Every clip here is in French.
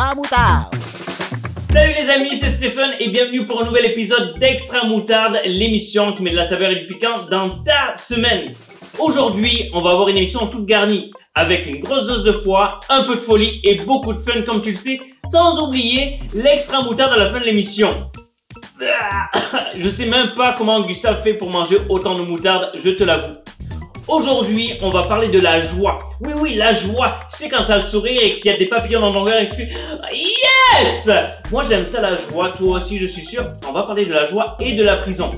Extra Moutarde. Salut les amis, c'est Stéphane et bienvenue pour un nouvel épisode d'Extra Moutarde, l'émission qui met de la saveur et du piquant dans ta semaine. Aujourd'hui, on va avoir une émission toute garnie avec une grosse dose de foi, un peu de folie et beaucoup de fun comme tu le sais, sans oublier l'extra moutarde à la fin de l'émission. Je sais même pas comment Gustave fait pour manger autant de moutarde, je te l'avoue. Aujourd'hui, on va parler de la joie. Oui, la joie. Tu sais quand t'as le sourire et qu'il y a des papillons dans ton cœur et que tu fais yes! Moi, j'aime ça la joie. Toi aussi, je suis sûr. On va parler de la joie et de la prison.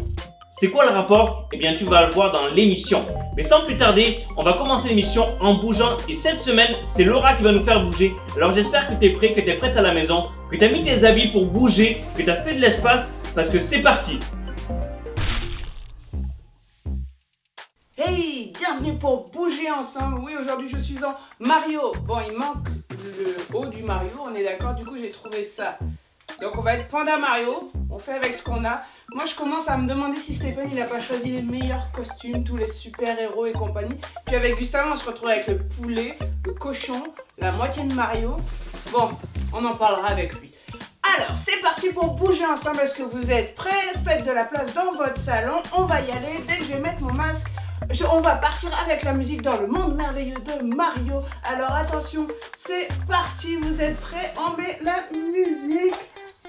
C'est quoi le rapport? Eh bien, tu vas le voir dans l'émission. Mais sans plus tarder, on va commencer l'émission en bougeant. Et cette semaine, c'est Laura qui va nous faire bouger. Alors, j'espère que tu es prêt, que tu es prête à la maison, que tu as mis tes habits pour bouger, que tu as fait de l'espace, parce que c'est parti. Hey, bienvenue pour bouger ensemble. Oui, aujourd'hui je suis en Mario. Bon, il manque le haut du Mario, on est d'accord. Du coup, j'ai trouvé ça. Donc, on va être Panda Mario. On fait avec ce qu'on a. Moi, je commence à me demander si Stéphane, il n'a pas choisi les meilleurs costumes, tous les super-héros et compagnie. Puis avec Gustave, on se retrouve avec le poulet, le cochon, la moitié de Mario. Bon, on en parlera avec lui. Alors, c'est parti pour bouger ensemble. Est-ce que vous êtes prêts? Faites de la place dans votre salon. On va y aller. Dès que je vais mettre mon masque, on va partir avec la musique dans le monde merveilleux de Mario. Alors attention, c'est parti, vous êtes prêts? On met la musique.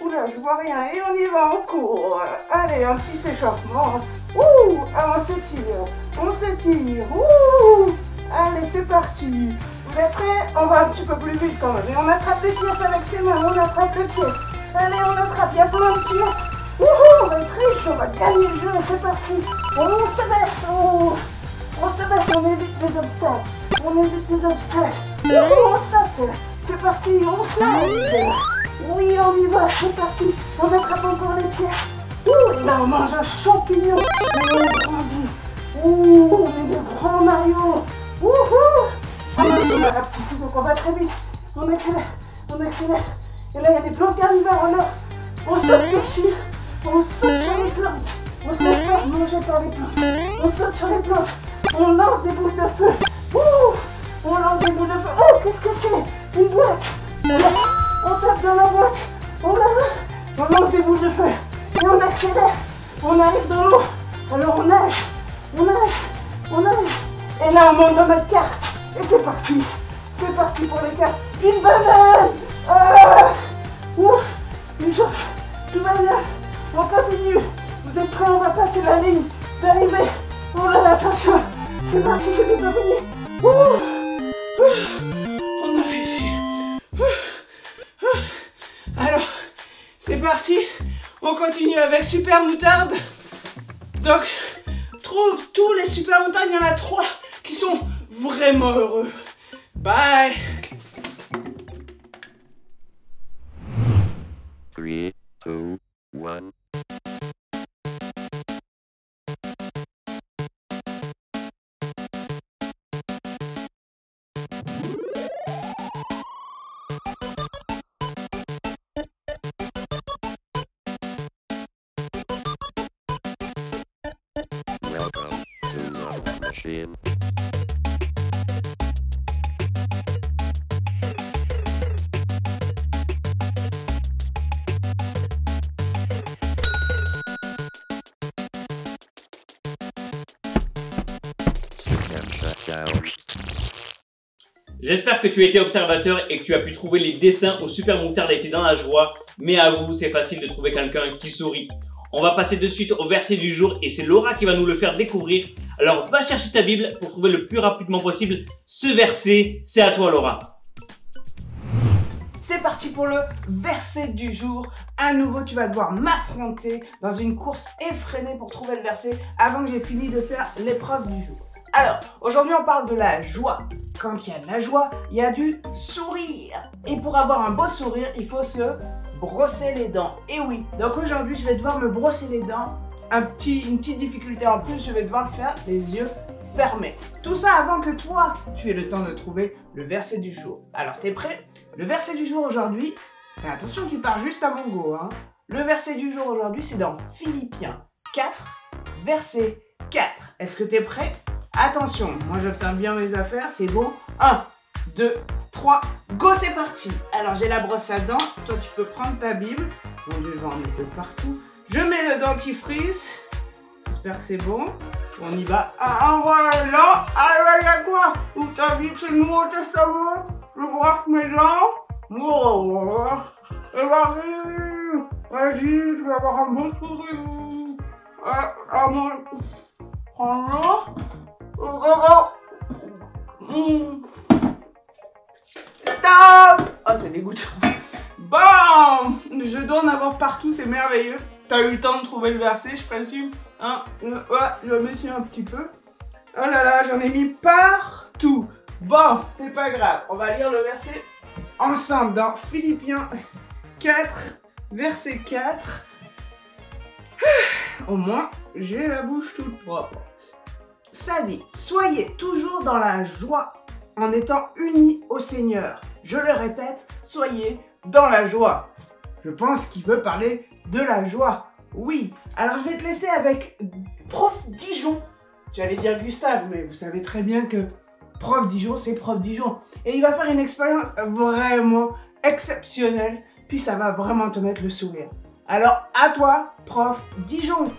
Oula, je vois rien et on y va en cours. Allez, un petit échauffement. Ouh, on s'étire, Ouh, allez, c'est parti. Vous êtes prêts? On va un petit peu plus vite quand même. Et on attrape les pièces avec ses mains, on attrape les pièces. Allez, on attrape, il y a plein de pièces. Wouhou, on va être riche, on va gagner le jeu, c'est parti. On se baisse, on évite les obstacles. Wouhou, on saute, c'est parti, on slide. Oui, on y va, c'est parti. On attrape encore les pièces. Ouh, et là on mange un champignon. Et on grandit. Ouh, on est des grands Mario. Wouhou. On rapetissé, donc on va très vite. On accélère. Et là il y a des plantes carnivores, alors on saute dessus. On saute sur les plantes. On se laisse pas manger par les plantes. On saute sur les plantes. On lance des boules de feu. Ouh, on lance des boules de feu. Oh, qu'est-ce que c'est? Une boîte. On tape dans la boîte. On lance des boules de feu. Et on accélère. On arrive dans l'eau. Alors on nage. Et là on monte dans notre carte. Et c'est parti. C'est parti pour les cartes. Une banane. Ouh, une chose. Tout va bien. On continue. Vous êtes prêts? On va passer la ligne d'arrivée. Oh là là, attention. C'est parti, c'est bien fini. On a réussi. Alors, c'est parti. On continue avec Super Moutarde. Donc, trouve tous les Super Moutardes. Il y en a 3 qui sont vraiment heureux. Bye. 3, 2, 1. Welcome to Love Machine. System shutdown. J'espère que tu as été observateur et que tu as pu trouver les dessins où Super Moutarde était dans la joie. Mais avoue, c'est facile de trouver quelqu'un qui sourit. On va passer de suite au verset du jour et c'est Laura qui va nous le faire découvrir. Alors va chercher ta Bible pour trouver le plus rapidement possible ce verset. C'est à toi Laura. C'est parti pour le verset du jour. À nouveau, tu vas devoir m'affronter dans une course effrénée pour trouver le verset avant que j'ai fini de faire l'épreuve du jour. Alors, aujourd'hui, on parle de la joie. Quand il y a de la joie, il y a du sourire. Et pour avoir un beau sourire, il faut se brosser les dents. Et oui, donc aujourd'hui, je vais devoir me brosser les dents. Une petite difficulté en plus, je vais devoir le faire les yeux fermés. Tout ça avant que toi, tu aies le temps de trouver le verset du jour. Alors, t'es prêt? Le verset du jour aujourd'hui, et attention, tu pars juste à mon go, hein. Le verset du jour aujourd'hui, c'est dans Philippiens 4, verset 4. Est-ce que t'es prêt? Attention, moi j'observe bien mes affaires, c'est bon. 1, 2, 3, go, c'est parti. Alors j'ai la brosse à dents, toi tu peux prendre ta Bible. Bon Dieu, je vais en mettre de partout. Je mets le dentifrice. J'espère que c'est bon. On y va. Ah voilà. Ah là, quoi? Où t'as dit que c'est le Nouveau Testament? Je brosse mes dents. Oh, et vas-y, je vais avoir un bon sourire. Prends-le. Stop! Oh, c'est dégoûtant. Bon! Je dois en avoir partout, c'est merveilleux. T'as eu le temps de trouver le verset, je présume. Hein? Ouais, je me suis un petit peu. Oh là là, j'en ai mis partout. Bon, c'est pas grave. On va lire le verset ensemble dans Philippiens 4, verset 4. Au moins, j'ai la bouche toute propre. Ça dit, soyez toujours dans la joie en étant unis au Seigneur. Je le répète, soyez dans la joie. Je pense qu'il veut parler de la joie. Oui, alors je vais te laisser avec Prof Dijon. J'allais dire Gustave, mais vous savez très bien que Prof Dijon, c'est Prof Dijon. Et il va faire une expérience vraiment exceptionnelle, puis ça va vraiment te mettre le sourire. Alors, à toi, Prof Dijon.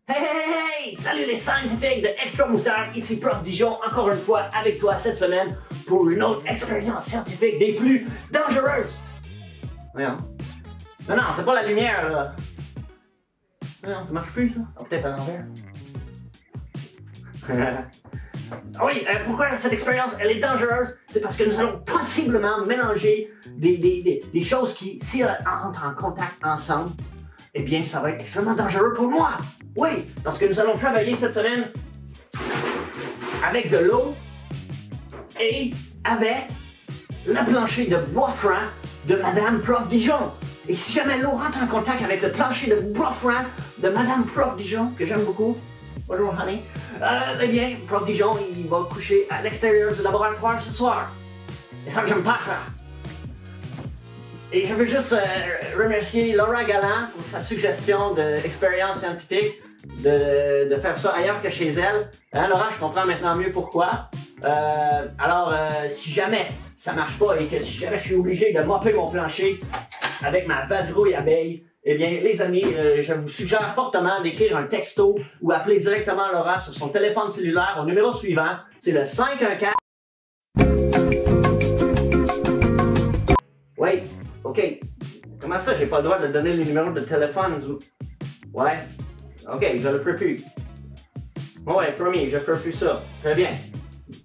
Hey, hey, hey! Salut les scientifiques de Extra Moutarde, ici Prof Dijon, encore une fois avec toi cette semaine pour une autre expérience scientifique des plus dangereuses. Voyons. Non, c'est pas la lumière, là. Non, ça marche plus, ça. Oh, peut-être à l'envers. Oui, pourquoi cette expérience, elle est dangereuse? C'est parce que nous allons possiblement mélanger des choses qui, si elles entrent en contact ensemble, eh bien, ça va être extrêmement dangereux pour moi. Oui, parce que nous allons travailler cette semaine avec de l'eau et avec le plancher de bois franc de Madame Prof Dijon. Et si jamais l'eau rentre en contact avec le plancher de bois franc de Madame Prof Dijon, que j'aime beaucoup, bonjour honey, eh bien, Prof Dijon, il va coucher à l'extérieur du laboratoire ce soir. Et ça, j'aime pas ça. Et je veux juste remercier Laura Galland pour sa suggestion d'expérience scientifique de faire ça ailleurs que chez elle. Hein, Laura, je comprends maintenant mieux pourquoi. Si jamais ça marche pas et que si jamais je suis obligé de mopper mon plancher avec ma vadrouille abeille, eh bien, les amis, je vous suggère fortement d'écrire un texto ou appeler directement Laura sur son téléphone cellulaire au numéro suivant. C'est le 514. Oui, ok. Comment ça, j'ai pas le droit de donner les numéros de téléphone? Ouais. Ok, je le ferai plus. Ouais, promis, je ferai plus ça. Très bien.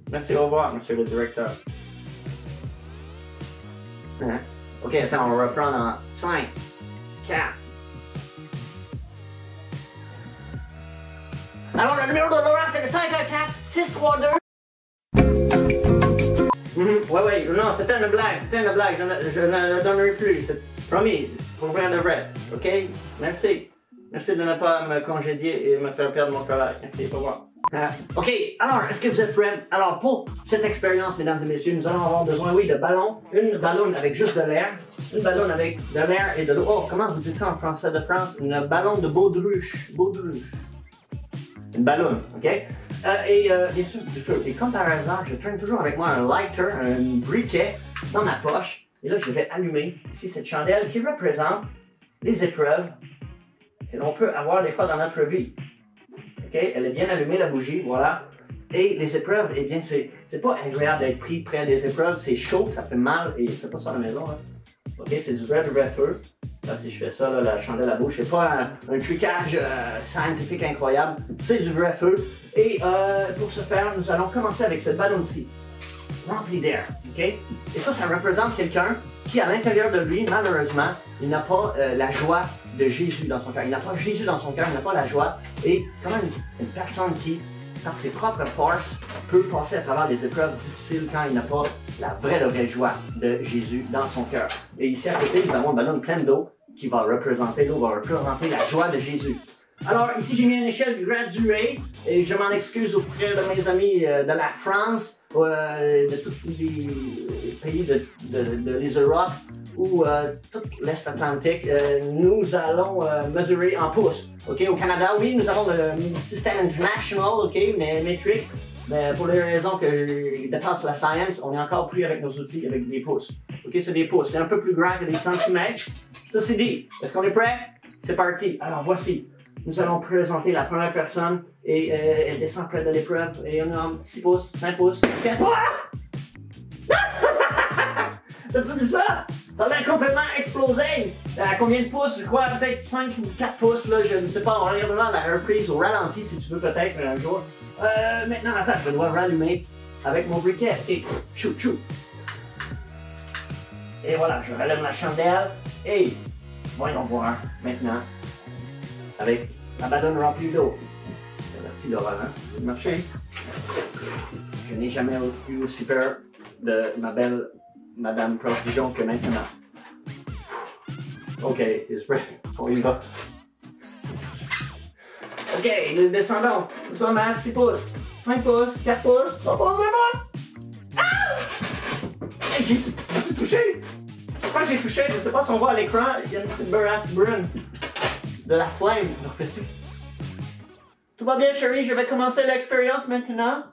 Merci, au revoir, monsieur le directeur. Ok, attends, on va reprendre en 5, 4. Alors, le numéro de Laura, c'est le 514-632. Ouais, non, c'était une blague, je ne le donnerai plus. Promis, pour rien de vrai, ok? Merci. Merci de ne pas me congédier et me faire perdre mon travail. Merci, au revoir. Ok, alors, est-ce que vous êtes prêts? Alors, pour cette expérience, mesdames et messieurs, nous allons avoir besoin, oui, de ballons. Une ballon avec juste de l'air. Une ballon avec de l'air et de l'eau. Oh, comment vous dites ça en français de France? Une ballon de baudruche. Une ballon, ok? Bien sûr, du feu. Et comme par hasard, je traîne toujours avec moi un lighter, un briquet dans ma poche. Et là, je vais allumer ici cette chandelle qui représente les épreuves que l'on peut avoir des fois dans notre vie. Ok, elle est bien allumée, la bougie, voilà. Et les épreuves, eh bien, c'est pas agréable d'être pris près des épreuves, c'est chaud, ça fait mal, et faites pas ça à la maison, hein. Ok, c'est du vrai feu. Là, si je fais ça, là, la chandelle à bouche, c'est pas un trucage scientifique incroyable, c'est du vrai feu. Et pour ce faire, nous allons commencer avec cette ballon-ci, remplie d'air, ok? Et ça représente quelqu'un qui, à l'intérieur de lui, malheureusement, il n'a pas la joie de Jésus dans son cœur. Il n'a pas Jésus dans son cœur, il n'a pas la joie. Et comment une personne qui, par ses propres forces, peut passer à travers des épreuves difficiles quand il n'a pas la vraie joie de Jésus dans son cœur. Et ici à côté, nous avons un ballon plein d'eau qui va représenter l'eau, va représenter la joie de Jésus. Alors ici j'ai mis une échelle graduée et je m'en excuse auprès de mes amis de la France, de tous les pays de l'Europe ou tout l'Est Atlantique. Nous allons mesurer en pouces. Ok, au Canada, oui, nous avons le système international, ok, mais métrique. mais pour les raisons que dépassent la science, on est encore plus avec nos outils, avec des pouces. Ok, c'est des pouces. C'est un peu plus grand que des centimètres. Ça, c'est dit. Est-ce qu'on est prêt? C'est parti. Alors, voici. Nous allons présenter la première personne et elle descend près de l'épreuve. Et on a 6 pouces, 5 pouces, 4 pouces. T'as-tu vu ça? Ça a l'air complètement explosé. À combien de pouces? Je crois peut-être 5 ou 4 pouces, là, je ne sais pas. On regardera la reprise au ralenti si tu veux peut-être un jour. Maintenant, attends, je dois rallumer avec mon briquet. Et shoot, shoot. Et voilà, je rallume la chandelle. Et voyons voir maintenant avec la ballonne remplie d'eau. C'est la petite Laura, hein? Ça marché. Je n'ai jamais eu aussi peur de ma belle Madame Prof Dijon que maintenant. Ok, is ready. On y va. Ok, nous descendons. Nous sommes à 6 pouces, 5 pouces, 4 pouces, 3 pouces, 2 pouces. Ah! Hey, j'ai-tu touché? Je sens que j'ai touché, je ne sais pas si on voit à l'écran, il y a une petite beurrasse brune de la flamme. Tout va bien, chérie, je vais commencer l'expérience maintenant.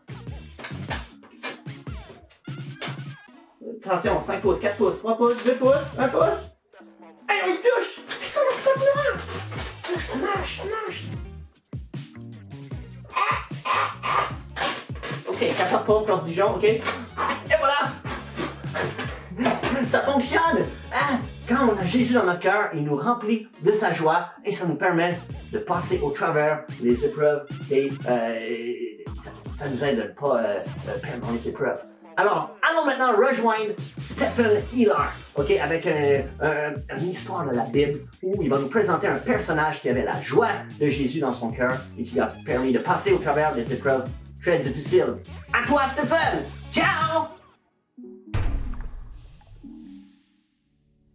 Attention, 5 pouces, 4 pouces, 3 pouces, 2 pouces, 1 pouce. Hey, on y touche! C'est ça, la spot là! Ça marche, ça marche! Ok, 14 pouces, Prof Dijon, ok? Et voilà! Ça fonctionne! Hein? Quand on a Jésus dans notre cœur, il nous remplit de sa joie et ça nous permet de passer au travers les épreuves et ça nous aide à ne pas perdre les épreuves. Alors, allons maintenant rejoindre Stephen Hillard, ok, avec une histoire de la Bible où il va nous présenter un personnage qui avait la joie de Jésus dans son cœur et qui a permis de passer au travers des épreuves très difficiles. À toi, Stephen! Ciao!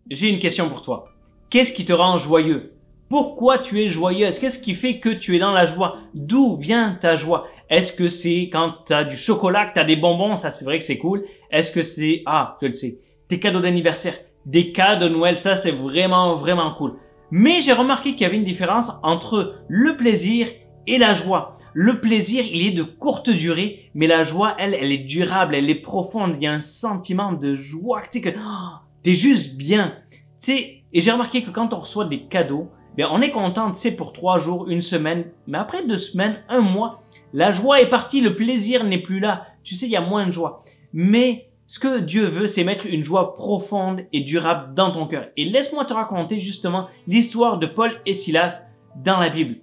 J'ai une question pour toi. Qu'est-ce qui te rend joyeux? Pourquoi tu es joyeux? Qu'est-ce qui fait que tu es dans la joie? D'où vient ta joie? Est-ce que c'est quand tu as du chocolat, que tu as des bonbons? Ça, c'est vrai que c'est cool. Est-ce que c'est, je le sais, tes cadeaux d'anniversaire, des cadeaux de Noël? Ça, c'est vraiment, vraiment cool. Mais j'ai remarqué qu'il y avait une différence entre le plaisir et la joie. Le plaisir, il est de courte durée, mais la joie, elle est durable, elle est profonde. Il y a un sentiment de joie, tu sais, que t'es juste bien. Tu sais, et j'ai remarqué que quand on reçoit des cadeaux, bien, on est content, tu sais, pour 3 jours, 1 semaine, mais après 2 semaines, 1 mois, la joie est partie, le plaisir n'est plus là. Tu sais, il y a moins de joie. Mais ce que Dieu veut, c'est mettre une joie profonde et durable dans ton cœur. Et laisse-moi te raconter justement l'histoire de Paul et Silas dans la Bible.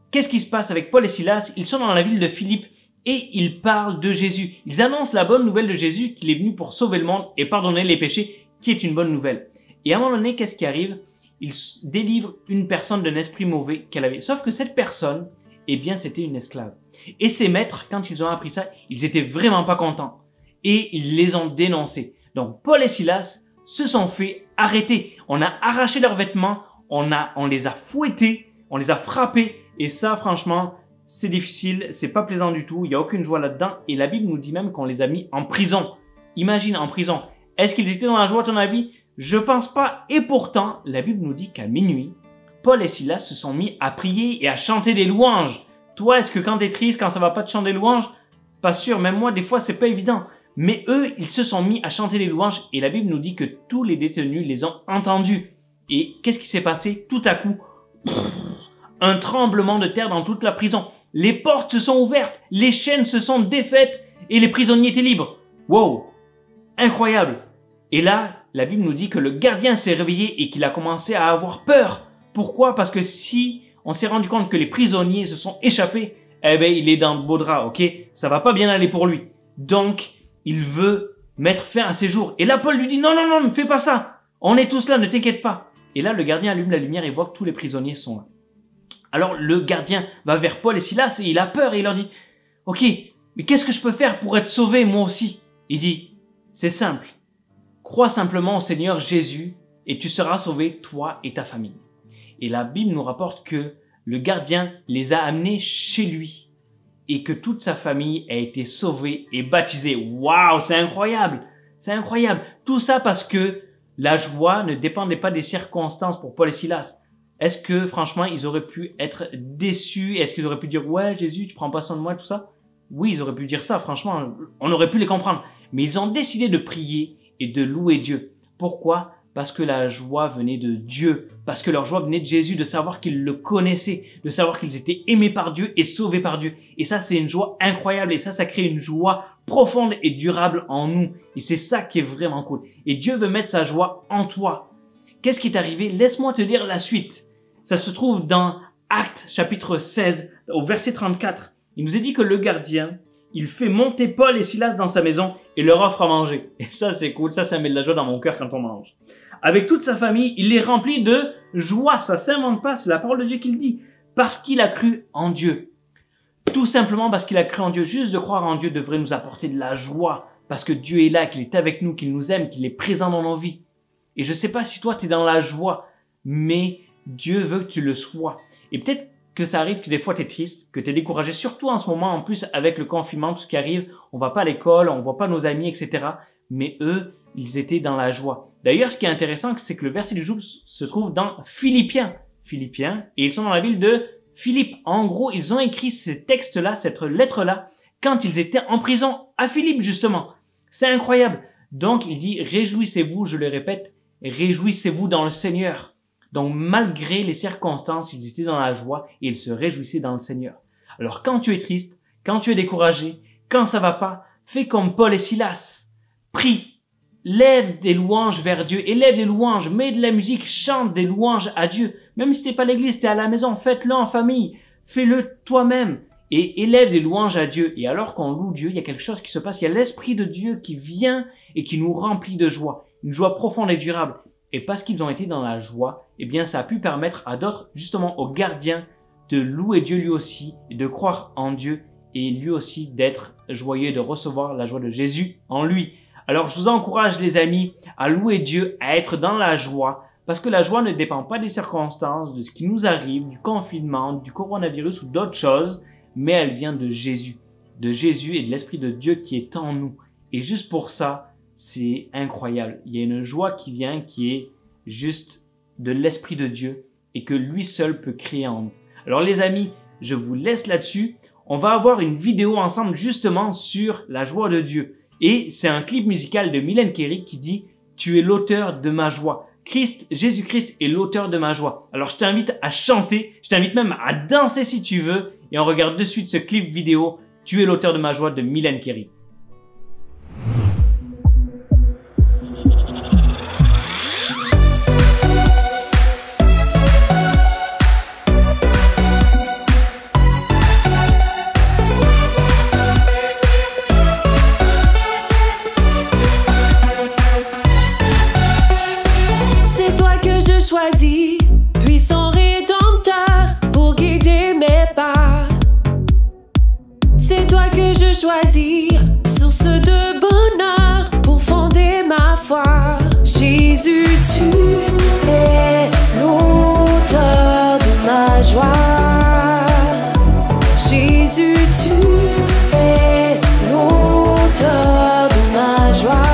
Qu'est-ce qui se passe avec Paul et Silas? Ils sont dans la ville de Philippe et ils parlent de Jésus. Ils annoncent la bonne nouvelle de Jésus, qu'il est venu pour sauver le monde et pardonner les péchés, qui est une bonne nouvelle. Et à un moment donné, qu'est-ce qui arrive? Ils délivrent une personne d'un esprit mauvais qu'elle avait. Sauf que cette personne, eh bien, c'était une esclave. Et ses maîtres, quand ils ont appris ça, ils étaient vraiment pas contents. Et ils les ont dénoncés. Donc, Paul et Silas se sont fait arrêter. On a arraché leurs vêtements, on les a fouettés, on les a frappés. Et ça, franchement, c'est difficile, c'est pas plaisant du tout, il n'y a aucune joie là-dedans. Et la Bible nous dit même qu'on les a mis en prison. Imagine, en prison. Est-ce qu'ils étaient dans la joie à ton avis? Je pense pas. Et pourtant, la Bible nous dit qu'à minuit, Paul et Silas se sont mis à prier et à chanter des louanges. Toi, est-ce que quand t'es triste, quand ça va pas te chanter des louanges? Pas sûr, même moi, des fois, c'est pas évident. Mais eux, ils se sont mis à chanter des louanges et la Bible nous dit que tous les détenus les ont entendus. Et qu'est-ce qui s'est passé? Tout à coup, un tremblement de terre dans toute la prison. Les portes se sont ouvertes, les chaînes se sont défaites et les prisonniers étaient libres. Wow! Incroyable! Et là, la Bible nous dit que le gardien s'est réveillé et qu'il a commencé à avoir peur. Pourquoi? Parce que si on s'est rendu compte que les prisonniers se sont échappés, eh ben, il est dans de beaux draps, ok? Ça va pas bien aller pour lui. Donc, il veut mettre fin à ses jours. Et là, Paul lui dit, non, non, non, ne fais pas ça. On est tous là, ne t'inquiète pas. Et là, le gardien allume la lumière et voit que tous les prisonniers sont là. Alors, le gardien va vers Paul et Silas et il a peur et il leur dit, ok, mais qu'est-ce que je peux faire pour être sauvé, moi aussi? Il dit, c'est simple. Crois simplement au Seigneur Jésus et tu seras sauvé, toi et ta famille. Et la Bible nous rapporte que le gardien les a amenés chez lui et que toute sa famille a été sauvée et baptisée. Waouh, c'est incroyable! C'est incroyable! Tout ça parce que la joie ne dépendait pas des circonstances pour Paul et Silas. Est-ce que, franchement, ils auraient pu être déçus? Est-ce qu'ils auraient pu dire, ouais, Jésus, tu prends pas soin de moi, tout ça? Oui, ils auraient pu dire ça, franchement, on aurait pu les comprendre. Mais ils ont décidé de prier et de louer Dieu. Pourquoi? Parce que la joie venait de Dieu, parce que leur joie venait de Jésus, de savoir qu'ils le connaissaient, de savoir qu'ils étaient aimés par Dieu et sauvés par Dieu. Et ça, c'est une joie incroyable et ça crée une joie profonde et durable en nous. Et c'est ça qui est vraiment cool. Et Dieu veut mettre sa joie en toi. Qu'est-ce qui est arrivé? Laisse-moi te lire la suite. Ça se trouve dans Actes chapitre 16, au verset 34. Il nous est dit que le gardien, il fait monter Paul et Silas dans sa maison et leur offre à manger. Et ça, c'est cool. Ça met de la joie dans mon cœur quand on mange. Avec toute sa famille, il les remplit de joie. Ça s'invente pas, c'est la parole de Dieu qui le dit. Parce qu'il a cru en Dieu. Tout simplement parce qu'il a cru en Dieu. Juste de croire en Dieu devrait nous apporter de la joie. Parce que Dieu est là, qu'il est avec nous, qu'il nous aime, qu'il est présent dans nos vies. Et je sais pas si toi, tu es dans la joie, mais Dieu veut que tu le sois. Et peut-être que ça arrive que des fois tu es triste, que tu es découragé, surtout en ce moment, en plus avec le confinement, tout ce qui arrive, on va pas à l'école, on voit pas nos amis, etc. Mais eux, ils étaient dans la joie. D'ailleurs, ce qui est intéressant, c'est que le verset du jour se trouve dans Philippiens, et ils sont dans la ville de Philippe. En gros, ils ont écrit ces textes-là, cette lettre-là, quand ils étaient en prison à Philippe, justement. C'est incroyable. Donc, il dit, réjouissez-vous, je le répète, réjouissez-vous dans le Seigneur. Donc, malgré les circonstances, ils étaient dans la joie et ils se réjouissaient dans le Seigneur. Alors, quand tu es triste, quand tu es découragé, quand ça va pas, fais comme Paul et Silas. Prie, lève des louanges vers Dieu, élève des louanges, mets de la musique, chante des louanges à Dieu. Même si t'es pas à l'église, t'es à la maison, faites-le en famille, fais-le toi-même et élève des louanges à Dieu. Et alors qu'on loue Dieu, il y a quelque chose qui se passe, il y a l'Esprit de Dieu qui vient et qui nous remplit de joie, une joie profonde et durable. Et parce qu'ils ont été dans la joie, eh bien ça a pu permettre à d'autres, justement aux gardiens, de louer Dieu lui aussi et de croire en Dieu et lui aussi d'être joyeux, de recevoir la joie de Jésus en lui. Alors, je vous encourage, les amis, à louer Dieu, à être dans la joie, parce que la joie ne dépend pas des circonstances, de ce qui nous arrive, du confinement, du coronavirus ou d'autres choses, mais elle vient de Jésus et de l'Esprit de Dieu qui est en nous. Et juste pour ça, c'est incroyable. Il y a une joie qui vient, qui est juste de l'Esprit de Dieu et que lui seul peut créer en nous. Alors, les amis, je vous laisse là-dessus. On va avoir une vidéo ensemble justement sur la joie de Dieu. Et c'est un clip musical de Mylène Kerry qui dit « Tu es l'auteur de ma joie ». Jésus-Christ est l'auteur de ma joie. Alors je t'invite à chanter, je t'invite même à danser si tu veux. Et on regarde de suite ce clip vidéo « Tu es l'auteur de ma joie » de Mylène Kerry. Choisi, puissant rédempteur, pour guider mes pas. C'est toi que je choisis, source de bonheur, pour fonder ma foi. Jésus, tu es l'auteur de ma joie. Jésus, tu es l'auteur de ma joie.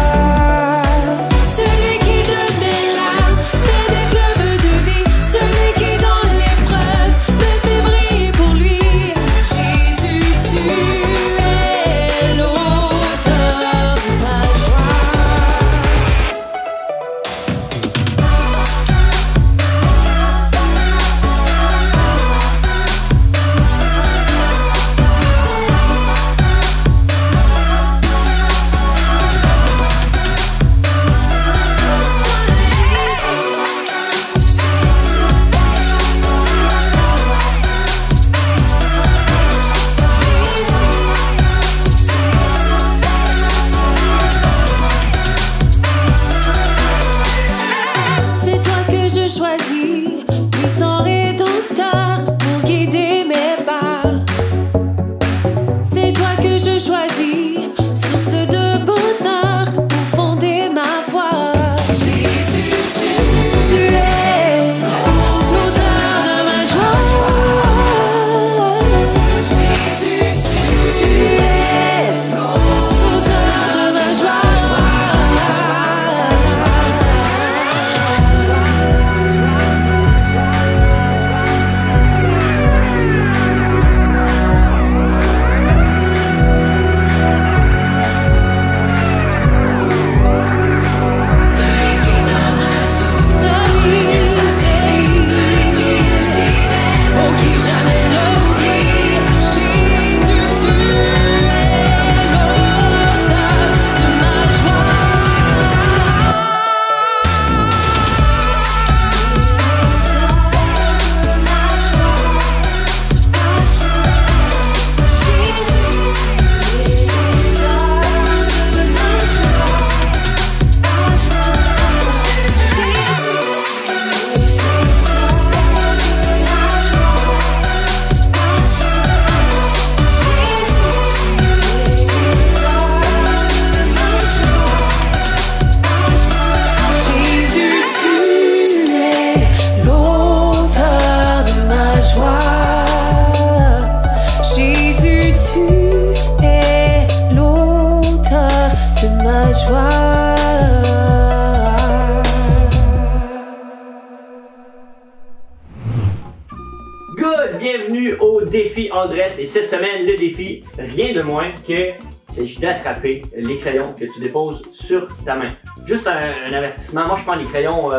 bienvenue au défi All Dress. Et cette semaine, le défi, rien de moins que il s'agit d'attraper les crayons que tu déposes sur ta main. Juste un avertissement, moi je prends les crayons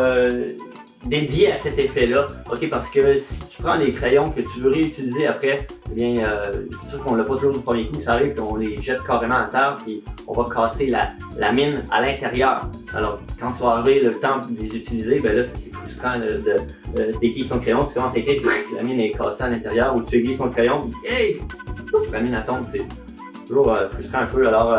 dédiés à cet effet-là, ok, parce que si tu prends les crayons que tu veux réutiliser après, eh bien, c'est sûr qu'on l'a pas toujours du premier coup, ça arrive qu'on les jette carrément à terre, puis on va casser la mine à l'intérieur. Alors, quand tu vas arriver le temps de les utiliser, ben là, c'est frustrant d'aiguiser ton crayon, tu commences à écrire, la mine est cassée à l'intérieur, ou tu aiguises ton crayon, puis hey, la mine tombe, c'est toujours frustrant un peu. Alors,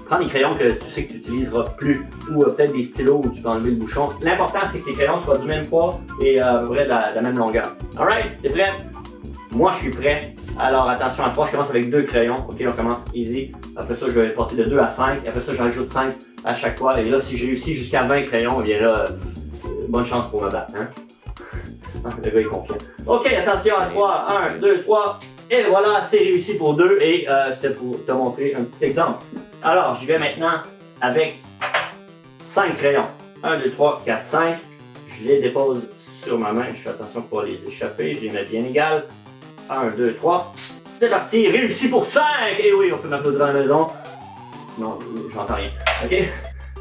prends des crayons que tu sais que tu utiliseras plus, ou peut-être des stylos où tu peux enlever le bouchon. L'important, c'est que tes crayons soient du même poids et à peu près de la même longueur. Alright, t'es prêt? Moi, je suis prêt. Alors, attention à 3, je commence avec 2 crayons. Ok, on commence easy. Après ça, je vais passer de 2 à 5. Après ça, j'ajoute 5 à chaque fois. Et là, si j'ai réussi jusqu'à 20 crayons, eh bien là, bonne chance pour me battre. Hein? Le gars est confiant. Ok, attention à 3. 1, 2, 3. Et voilà, c'est réussi pour 2 et c'était pour te montrer un petit exemple. Alors, j'y vais maintenant avec 5 crayons. 1, 2, 3, 4, 5. Je les dépose sur ma main. Je fais attention pour les échapper. Je les mets bien égales. 1, 2, 3. C'est parti, réussi pour 5. Et oui, on peut m'applaudir à la maison. Non, j'entends rien. Ok.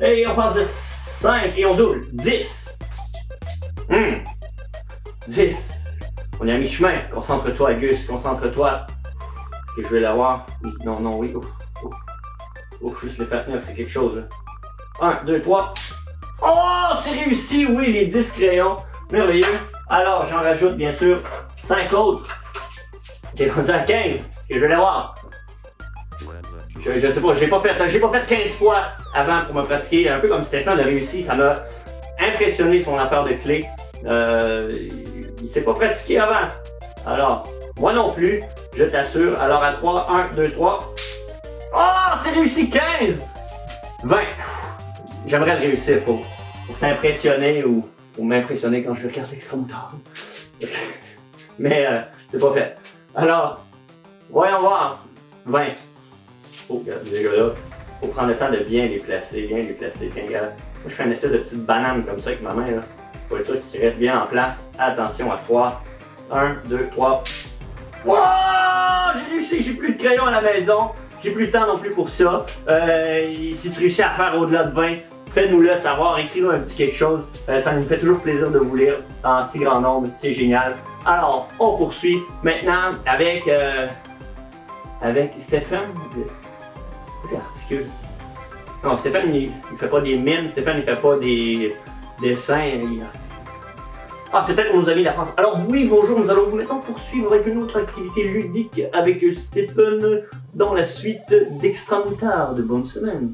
Et on passe de 5 et on double. 10. 10. On est à mi-chemin. Concentre-toi, Gus. Concentre-toi. Ok, je vais l'avoir. Oui, non, non, oui. Ouf, ouf. Ouf, juste les faire tenir, c'est quelque chose. 1, 2, 3. Oh, c'est réussi. Oui, les 10 crayons. Merveilleux. Alors, j'en rajoute, bien sûr, 5 autres. J'ai rendu à 15. Et je vais l'avoir. Je sais pas, j'ai pas fait 15 fois avant pour me pratiquer. Un peu comme Stéphane a réussi. Ça m'a impressionné son affaire de clé. Il s'est pas pratiqué avant. Alors, moi non plus, je t'assure. Alors à 3, 1, 2, 3. Oh, c'est réussi 15! 20. J'aimerais le réussir pour t'impressionner ou m'impressionner quand je regarde l'extra-moutarde. Mais c'est pas fait. Alors, voyons voir. 20. Oh, regarde, les gars là. Faut prendre le temps de bien les placer, Tiens, regarde. Moi, je fais une espèce de petite banane comme ça avec ma main là. Pour être sûr qu'il reste bien en place. Attention à 3. 1, 2, 3. Wow! J'ai réussi, j'ai plus de crayon à la maison. J'ai plus de temps non plus pour ça. Si tu réussis à faire au-delà de 20, fais-nous-le savoir. Écris-nous un petit quelque chose. Ça nous fait toujours plaisir de vous lire en si grand nombre. C'est génial. Alors, on poursuit maintenant avec Stéphane. C'est articule. Non, Stéphane, il fait pas des mimes. Stéphane, il fait pas des dessins. Ah, c'est peut-être pour nos amis de la France. Alors oui, bonjour, nous allons maintenant poursuivre avec une autre activité ludique avec Stéphane dans la suite d'Extra-Moutarde. Bonne semaine.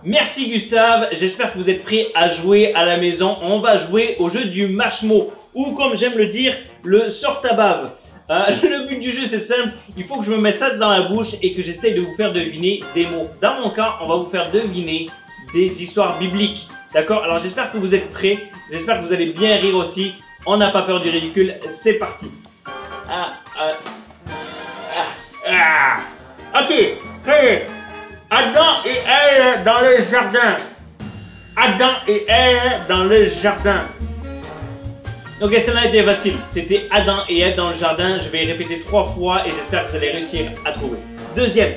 Merci Gustave, j'espère que vous êtes prêts à jouer à la maison. On va jouer au jeu du mashmo, ou comme j'aime le dire, le sort-à-bave. Le but du jeu c'est simple, il faut que je me mette ça dans la bouche et que j'essaye de vous faire deviner des mots. Dans mon cas, on va vous faire deviner des histoires bibliques. D'accord? Alors j'espère que vous êtes prêts, j'espère que vous allez bien rire aussi. On n'a pas peur du ridicule, c'est parti. Ok, hey. Adam et Ève dans le jardin. Adam et Ève dans le jardin. Ok, celle-là était facile. C'était Adam et Ève dans le jardin. Je vais répéter 3 fois et j'espère que vous allez réussir à trouver. Deuxième.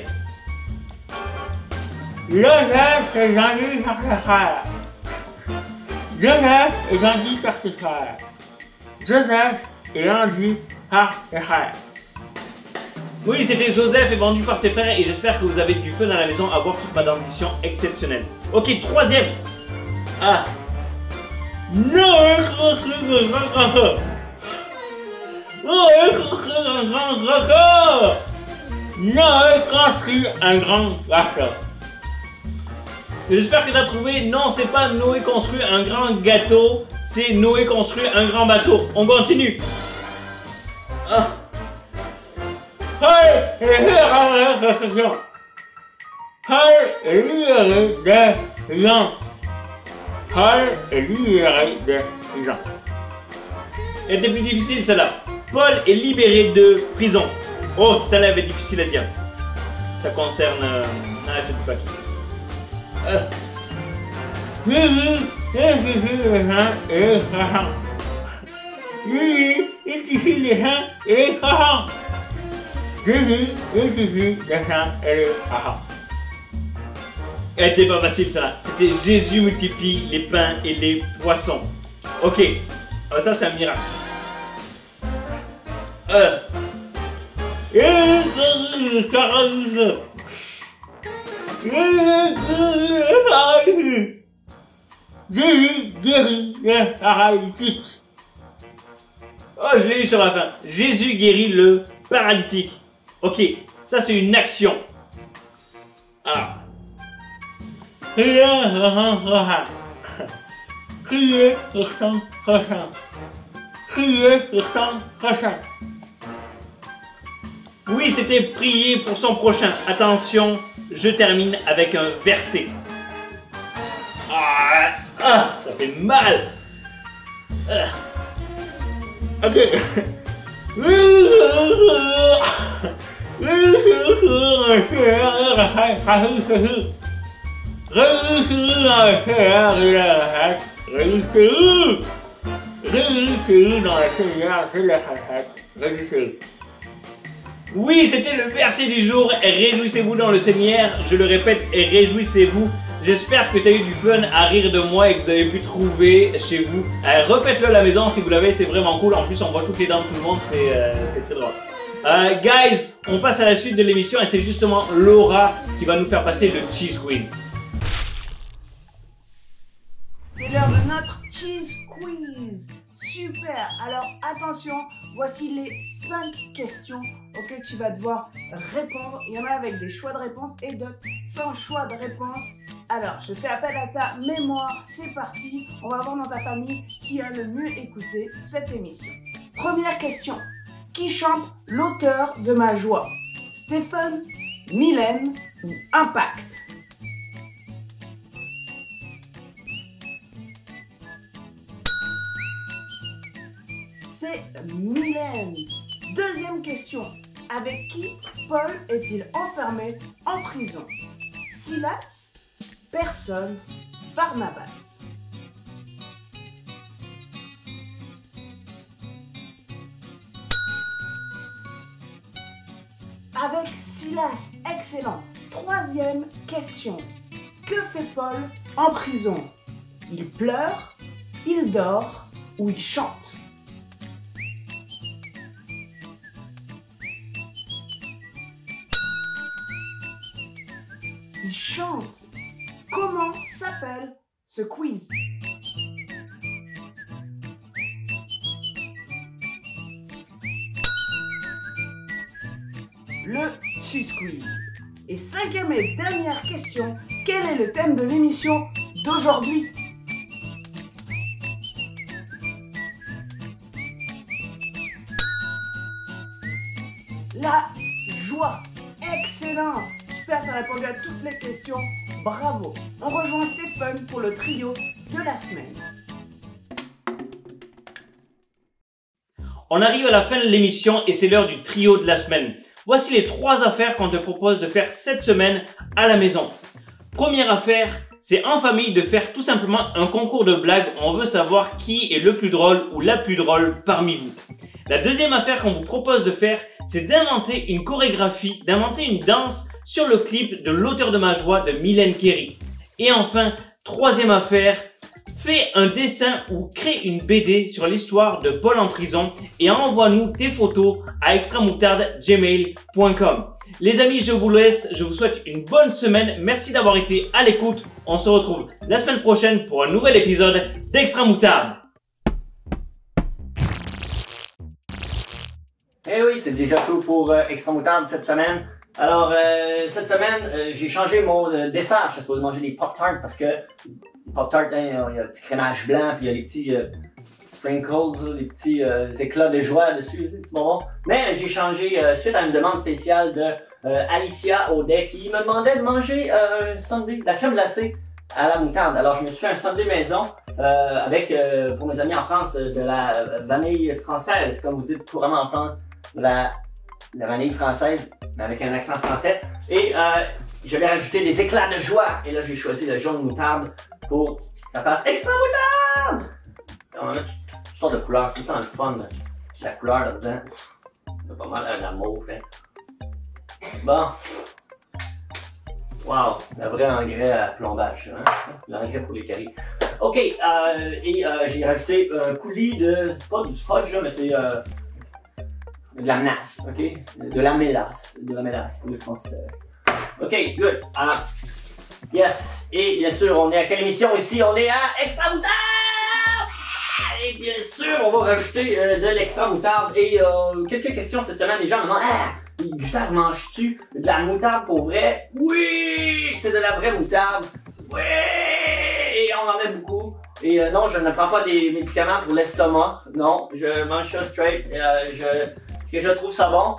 Joseph est grandi par ses frères. Joseph est grandi par ses frères. Joseph est grandi par ses frères. Oui, c'était Joseph est vendu par ses frères et j'espère que vous avez du fun à la maison à voir toute ma dentition exceptionnelle. Ok, troisième. Noé construit un grand raccord. Noé construit un grand raccord. Noé construit un grand raccord. J'espère que tu as trouvé. Non, c'est pas Noé construit un grand gâteau. C'est Noé construit un grand bateau. On continue. Elle était plus difficile celle-là. Paul est libéré de prison. Oh, celle-là est difficile à dire. Ça concerne... je ne sais pas qui. Jésus le sang et le sang. Jésus est ici le sang et le sang. Jésus est ici le sang et le sang. Elle était pas facile ça. C'était Jésus multiplie les pains et les poissons. Ok. Alors ça c'est un miracle. Jésus guérit le paralytique. Oh, je l'ai eu sur la fin. Jésus guérit le paralytique. Ok, ça c'est une action. Alors. Criez sur son prochain. Criez sur son prochain. Oui, c'était prier pour son prochain. Attention, je termine avec un verset. Ça fait mal. Ok. Oui, c'était le verset du jour. Réjouissez-vous dans le Seigneur. Je le répète, réjouissez-vous. J'espère que tu as eu du fun à rire de moi et que vous avez pu trouver chez vous. Refaites-le à la maison si vous l'avez, c'est vraiment cool. En plus, on voit toutes les dents de tout le monde, c'est très drôle. Guys, on passe à la suite de l'émission et c'est justement Laura qui va nous faire passer le Cheese Quiz. C'est l'heure de notre Cheese Quiz. Super. Alors attention, voici les 5 questions auxquelles tu vas devoir répondre. Il y en a avec des choix de réponse et d'autres sans choix de réponse. Alors, je fais appel à ta mémoire. C'est parti. On va voir dans ta famille qui a le mieux écouté cette émission. Première question. Qui chante l'auteur de ma joie? Stephen, Mylène ou Impact? C'est Mylène. Deuxième question. Avec qui Paul est-il enfermé en prison? Silas, personne, Barnabas. Avec Silas, excellent. Troisième question. Que fait Paul en prison? Il pleure, il dort ou il chante? Il chante. Comment s'appelle ce quiz? Le Cheese Quiz. Et cinquième et dernière question, quel est le thème de l'émission d'aujourd'hui? La joie. Excellent. Super, tu as répondu à toutes les questions. Bravo. On rejoint Stephen pour le trio de la semaine. On arrive à la fin de l'émission et c'est l'heure du trio de la semaine. Voici les 3 affaires qu'on te propose de faire cette semaine à la maison. Première affaire, c'est en famille de faire tout simplement un concours de blagues. On veut savoir qui est le plus drôle ou la plus drôle parmi vous. La deuxième affaire qu'on vous propose de faire, c'est d'inventer une chorégraphie, d'inventer une danse sur le clip de l'auteur de ma joie de Mylène Kerry. Et enfin, troisième affaire, fais un dessin ou crée une BD sur l'histoire de Paul en prison et envoie-nous tes photos à extramoutarde@gmail.com. Les amis, je vous laisse, je vous souhaite une bonne semaine. Merci d'avoir été à l'écoute. On se retrouve la semaine prochaine pour un nouvel épisode d'Extra Moutarde. Eh oui, c'est déjà tout pour Extra Moutarde cette semaine. Alors, cette semaine, j'ai changé mon dessert. Je suis supposé manger des Pop-Tarts parce que les Pop-Tarts, il y a le petit crémage blanc, puis il y a les petits sprinkles, les petits éclats de joie dessus, les petits bonbons. Mais j'ai changé suite à une demande spéciale de Alicia Audet qui me demandait de manger un sundae, de la crème glacée à la moutarde. Alors, je me suis fait un sundae maison avec, pour mes amis en France, de la vanille française, comme vous dites couramment en France, la vanille française, mais avec un accent français. Et je vais rajouter des éclats de joie. Et là, j'ai choisi le jaune moutarde pour Ça passe extra moutarde! On va mettre toutes sortes de couleurs, tout le temps le fun. La couleur là-dedans. C'est pas mal la mauve, hein. Bon. Wow, le vrai engrais à plombage, hein? L'engrais pour les caries. Ok, j'ai rajouté un coulis de. C'est pas du fudge, là, mais c'est de la menace, ok? De la mélasse. De la mélasse pour les Français. Ok, good. Yes. Et bien sûr, on est à quelle émission ici? On est à Extra Moutarde! Et bien sûr, on va rajouter de l'extra moutarde. Et quelques questions cette semaine. Les gens me demandent Gustave, manges-tu de la moutarde pour vrai? Oui! C'est de la vraie moutarde. Oui! Et on en met beaucoup. Et non, je ne prends pas des médicaments pour l'estomac. Non, je mange ça straight. Est-ce que je trouve ça bon?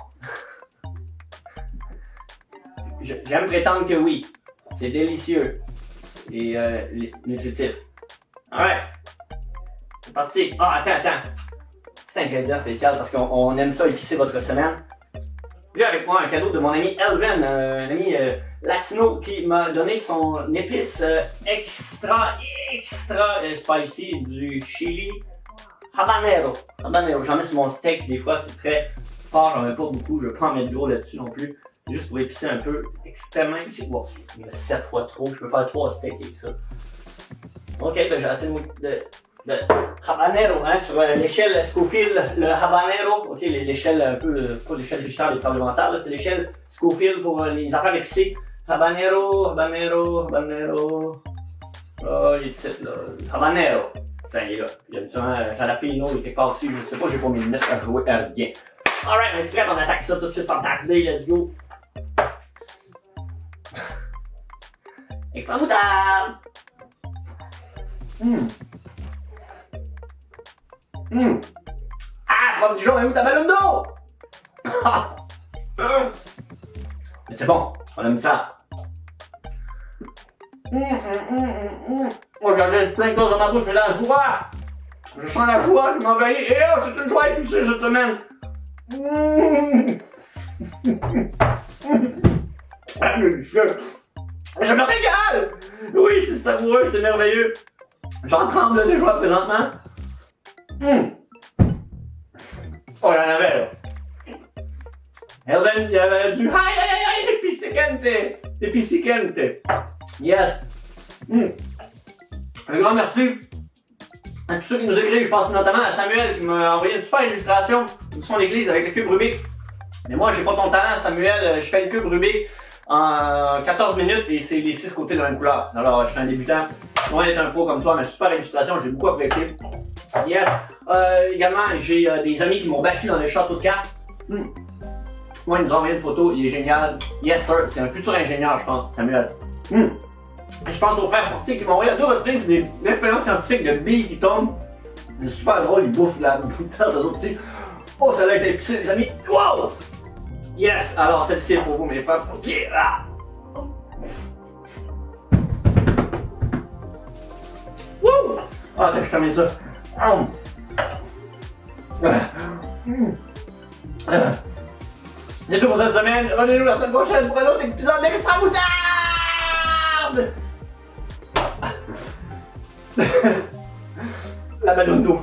J'aime prétendre que oui. C'est délicieux. Et nutritif. Alright. C'est parti. Ah, attends. C'est un ingrédient spécial parce qu'on aime ça épicer votre semaine. J'ai avec moi un cadeau de mon ami Elvin, un ami latino qui m'a donné son épice extra spicy du chili habanero. J'en mets sur mon steak, des fois c'est très fort, j'en mets pas beaucoup, je veux pas en mettre gros là-dessus non plus. C'est juste pour épicer un peu, c'est extrêmement épicé. Bon, il y a 7 fois trop, je peux faire 3 steaks avec ça. Ok, ben j'ai assez de habanero, hein, sur l'échelle Scofield, le habanero, ok, l'échelle un peu, pas l'échelle Richter des parlementaires, c'est l'échelle Scofield pour les affaires épicées. Habanero, oh, il est ici, là, habanero, putain, il est là, il y a un jalapeno, il est quelque part aussi, je sais pas, j'ai pas mes lunettes à jouer à rien. Alright, on est prêt, on attaque ça tout de suite en tardé, let's go. Extra moutarde! Ah, prends du jaune, mais où ta ballon d'eau? Mais c'est bon, on aime ça. Oh, j'ai plein de choses dans ma bouche, j'ai la joie. Je sens la joie, je m'envahis. Et oh, c'est une joie épicée cette semaine. Je me régale! Oui, c'est savoureux, c'est merveilleux. J'en tremble de joie présentement. Oh, il y en avait là. Elvin, il y avait du épicicante. Yes. Un grand merci à tous ceux qui nous écrivent. Je pense notamment à Samuel qui m'a envoyé une super illustration de son église avec le cube Rubik. Mais moi, j'ai pas ton talent, Samuel. Je fais le cube Rubik en 14 minutes et c'est les 6 côtés de la même couleur. Alors, je suis un débutant. Loin d'être un pro comme toi, mais super illustration, j'ai beaucoup apprécié. Yes. Également, j'ai des amis qui m'ont battu dans le château de cartes. Moi, ils nous ont envoyé une photo, il est génial. Yes, sir. C'est un futur ingénieur, je pense, Samuel. Je pense aux frères Fortier qui m'ont envoyé à 2 reprises des expériences scientifiques de billes qui tombent. C'est super drôle, ils bouffent la moutarde aux autres petits. Oh, ça a été épicé, les amis. Wow! Yes! Alors, celle-ci est pour vous, mes frères Fortier. Ah! Wouh! Ah, je termine ça. C'est tout pour cette semaine. Revenez-nous la semaine prochaine pour un autre épisode d'Extra Moutarde! La ballonne d'eau.